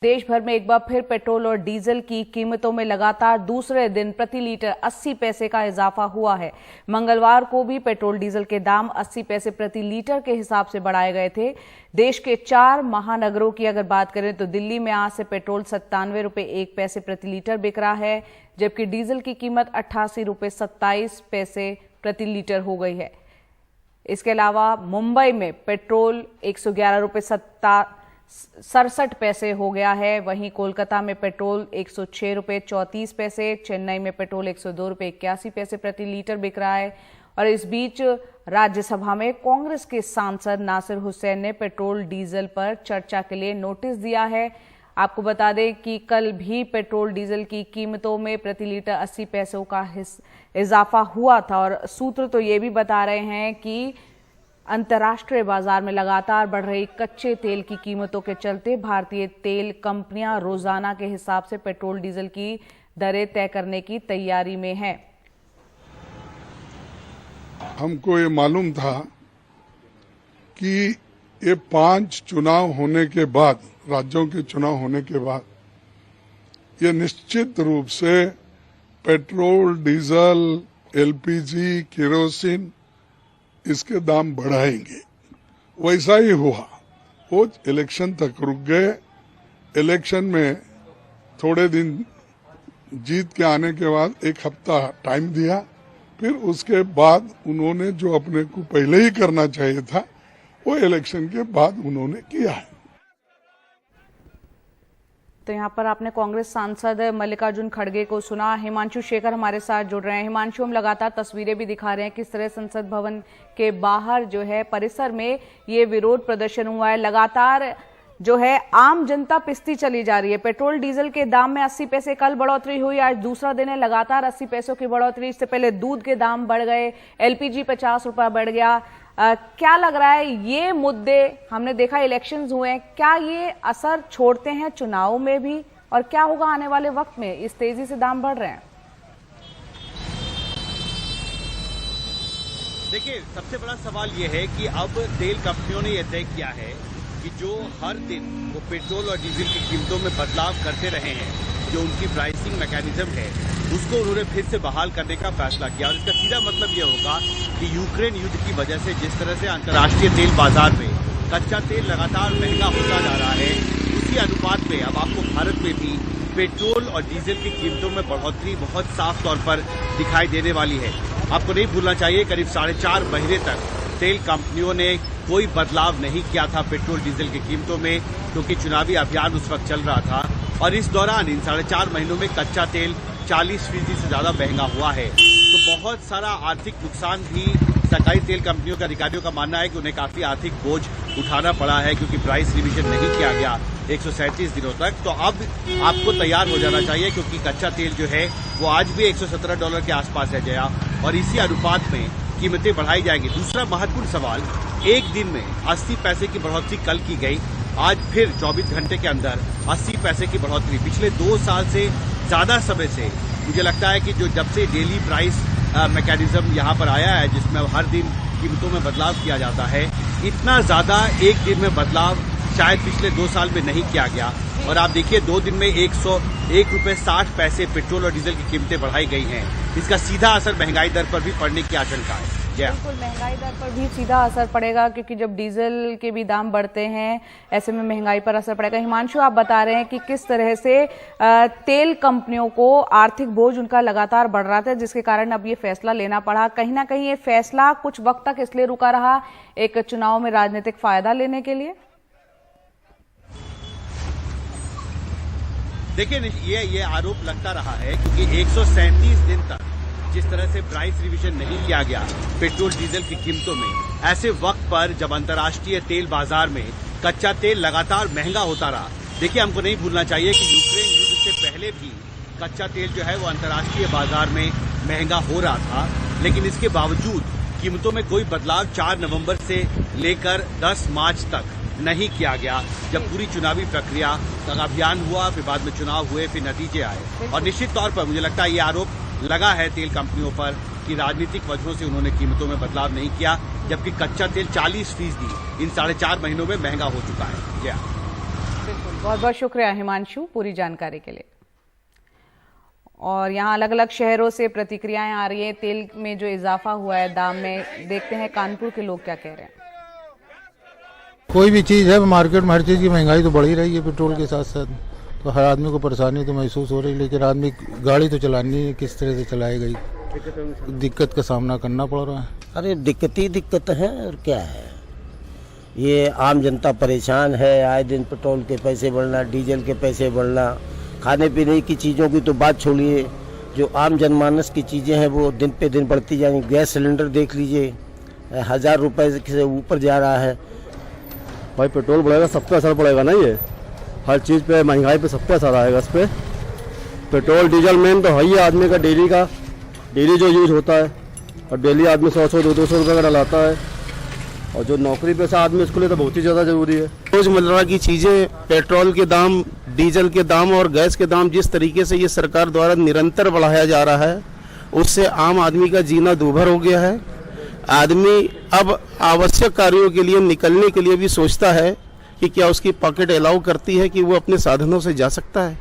देश भर में एक बार फिर पेट्रोल और डीजल की कीमतों में लगातार दूसरे दिन प्रति लीटर 80 पैसे का इजाफा हुआ है। मंगलवार को भी पेट्रोल डीजल के दाम 80 पैसे प्रति लीटर के हिसाब से बढ़ाए गए थे। देश के 4 महानगरों की अगर बात करें तो दिल्ली में आज से पेट्रोल 97 रुपये 1 पैसे प्रति लीटर बिक रहा है, जबकि डीजल की कीमत 88 रुपये 27 पैसे प्रति लीटर हो गई है। इसके अलावा मुंबई में पेट्रोल 111 रुपये 67 पैसे हो गया है। वहीं कोलकाता में पेट्रोल 106 रुपये 34 पैसे, चेन्नई में पेट्रोल 102 रुपये 81 पैसे प्रति लीटर बिक रहा है। और इस बीच राज्यसभा में कांग्रेस के सांसद नासिर हुसैन ने पेट्रोल डीजल पर चर्चा के लिए नोटिस दिया है। आपको बता दें कि कल भी पेट्रोल डीजल की कीमतों में प्रति लीटर 80 पैसों का इजाफा हुआ था और सूत्र तो ये भी बता रहे हैं कि अंतर्राष्ट्रीय बाजार में लगातार बढ़ रही कच्चे तेल की कीमतों के चलते भारतीय तेल कंपनियां रोजाना के हिसाब से पेट्रोल डीजल की दरें तय करने की तैयारी में हैं। हमको ये मालूम था कि ये 5 चुनाव होने के बाद, राज्यों के चुनाव होने के बाद, ये निश्चित रूप से पेट्रोल, डीजल, एलपीजी, केरोसिन इसके दाम बढ़ाएंगे। वैसा ही हुआ। वो इलेक्शन तक रुक गए। इलेक्शन में थोड़े दिन जीत के आने के बाद 1 हफ्ता टाइम दिया, फिर उसके बाद उन्होंने जो अपने को पहले ही करना चाहिए था वो इलेक्शन के बाद उन्होंने किया है। तो यहाँ पर आपने कांग्रेस सांसद मल्लिकार्जुन खड़गे को सुना। हिमांशु शेखर हमारे साथ जुड़ रहे हैं। हिमांशु, हम लगातार तस्वीरें भी दिखा रहे हैं किस तरह संसद भवन के बाहर जो है परिसर में ये विरोध प्रदर्शन हुआ है। लगातार जो है आम जनता पिसती चली जा रही है। पेट्रोल डीजल के दाम में 80 पैसे कल बढ़ोतरी हुई, आज दूसरा दिन है लगातार 80 पैसों की बढ़ोतरी। इससे पहले दूध के दाम बढ़ गए, एलपीजी 50 रुपया बढ़ गया। क्या लग रहा है ये मुद्दे, हमने देखा इलेक्शंस हुए हैं, क्या ये असर छोड़ते हैं चुनाव में भी, और क्या होगा आने वाले वक्त में? इस तेजी से दाम बढ़ रहे हैं। देखिए, सबसे बड़ा सवाल ये है कि अब तेल कंपनियों ने यह तय किया है कि जो हर दिन वो पेट्रोल और डीजल की कीमतों में बदलाव करते रहे हैं, जो उनकी प्राइसिंग मैकेनिज्म है, उसको उन्होंने फिर से बहाल करने का फैसला किया। और इसका सीधा मतलब ये होगा कि यूक्रेन युद्ध की वजह से जिस तरह से अंतर्राष्ट्रीय तेल बाजार में कच्चा तेल लगातार महंगा होता जा रहा है, उसी अनुपात में अब आपको भारत में भी पेट्रोल और डीजल की कीमतों में बढ़ोतरी बहुत साफ तौर पर दिखाई देने वाली है। आपको नहीं भूलना चाहिए, करीब 4.5 महीने तक तेल कंपनियों ने कोई बदलाव नहीं किया था पेट्रोल डीजल की कीमतों में, क्योंकि चुनावी अभियान उस वक्त चल रहा था। और इस दौरान इन 4.5 महीनों में कच्चा तेल 40% से ज्यादा महंगा हुआ है। तो बहुत सारा आर्थिक नुकसान भी सरकारी तेल कंपनियों के अधिकारियों का मानना है कि उन्हें काफी आर्थिक बोझ उठाना पड़ा है, क्योंकि प्राइस रिवीजन नहीं किया गया 137 दिनों तक। तो अब आपको तैयार हो जाना चाहिए, क्योंकि कच्चा तेल जो है वो आज भी $117 के आसपास रह गया और इसी अनुपात में कीमतें बढ़ाई जाएंगी। दूसरा महत्वपूर्ण सवाल, एक दिन में 80 पैसे की बढ़ोतरी कल की गई, आज फिर 24 घंटे के अंदर 80 पैसे की बढ़ोतरी। पिछले 2 साल से ज्यादा समय से मुझे लगता है कि जो जब से डेली प्राइस मैकेनिज्म यहाँ पर आया है, जिसमें हर दिन कीमतों में बदलाव किया जाता है, इतना ज्यादा एक दिन में बदलाव शायद पिछले 2 साल में नहीं किया गया। और आप देखिए 2 दिन में 101 रुपये 60 पैसे पेट्रोल और डीजल की कीमतें बढ़ाई गई हैं। इसका सीधा असर महंगाई दर पर भी पड़ने की आशंका है। बिल्कुल, महंगाई दर पर भी सीधा असर पड़ेगा, क्योंकि जब डीजल के भी दाम बढ़ते हैं ऐसे में महंगाई पर असर पड़ेगा। हिमांशु, आप बता रहे हैं कि किस तरह से तेल कंपनियों को आर्थिक बोझ उनका लगातार बढ़ रहा था, जिसके कारण अब ये फैसला लेना पड़ा। कहीं ना कहीं ये फैसला कुछ वक्त तक इसलिए रुका रहा, एक चुनाव में राजनीतिक फायदा लेने के लिए। देखिए, ये आरोप लगता रहा है, क्योंकि 137 दिन तक जिस तरह से प्राइस रिवीजन नहीं किया गया पेट्रोल डीजल की कीमतों में, ऐसे वक्त पर जब अंतर्राष्ट्रीय तेल बाजार में कच्चा तेल लगातार महंगा होता रहा। देखिए, हमको नहीं भूलना चाहिए कि यूक्रेन युद्ध से पहले भी कच्चा तेल जो है वो अंतर्राष्ट्रीय बाजार में महंगा हो रहा था, लेकिन इसके बावजूद कीमतों में कोई बदलाव 4 नवंबर से लेकर 10 मार्च तक नहीं किया गया, जब पूरी चुनावी प्रक्रिया का अभियान हुआ, फिर बाद में चुनाव हुए, फिर नतीजे आए। और निश्चित तौर पर मुझे लगता है ये आरोप लगा है तेल कंपनियों पर कि राजनीतिक वजहों से उन्होंने कीमतों में बदलाव नहीं किया, जबकि कच्चा तेल 40% इन 4.5 महीनों में महंगा हो चुका है। बिल्कुल। बहुत बहुत शुक्रिया हिमांशु पूरी जानकारी के लिए। और यहाँ अलग अलग शहरों से प्रतिक्रियाएं आ रही हैं तेल में जो इजाफा हुआ है दाम में। देखते हैं कानपुर के लोग क्या कह रहे हैं। कोई भी चीज़ है मार्केट में, हर चीज़ की महंगाई तो बढ़ ही रही है पेट्रोल के साथ साथ, तो हर आदमी को परेशानी तो महसूस हो रही है। लेकिन आदमी गाड़ी तो चलानी है, किस तरह से चलाएगा, दिक्कत का सामना करना पड़ रहा है। अरे दिक्कत ही दिक्कत है और क्या है, ये आम जनता परेशान है। आए दिन पेट्रोल के पैसे बढ़ना, डीजल के पैसे बढ़ना, खाने पीने की चीज़ों की तो बात छोड़िए, जो आम जनमानस की चीज़ें हैं वो दिन पे दिन बढ़ती जाएंगी। गैस सिलेंडर देख लीजिए 1000 रुपये से ऊपर जा रहा है। भाई पेट्रोल बढ़ेगा सब पे असर पड़ेगा ना, ये हर चीज़ पे महंगाई पे सब पे असर आएगा इस पे। पेट्रोल डीजल मेन तो है ही आदमी का डेली जो यूज होता है, और डेली आदमी 100-200 रुपये का डलाता है, और जो नौकरी पेशा आदमी उसके लिए तो बहुत ही ज़्यादा ज़रूरी है। रोजमर्रा की चीज़ें, पेट्रोल के दाम, डीजल के दाम और गैस के दाम जिस तरीके से ये सरकार द्वारा निरंतर बढ़ाया जा रहा है, उससे आम आदमी का जीना दूभर हो गया है। आदमी अब आवश्यक कार्यों के लिए निकलने के लिए भी सोचता है कि क्या उसकी पॉकेट अलाउ करती है कि वो अपने साधनों से जा सकता है।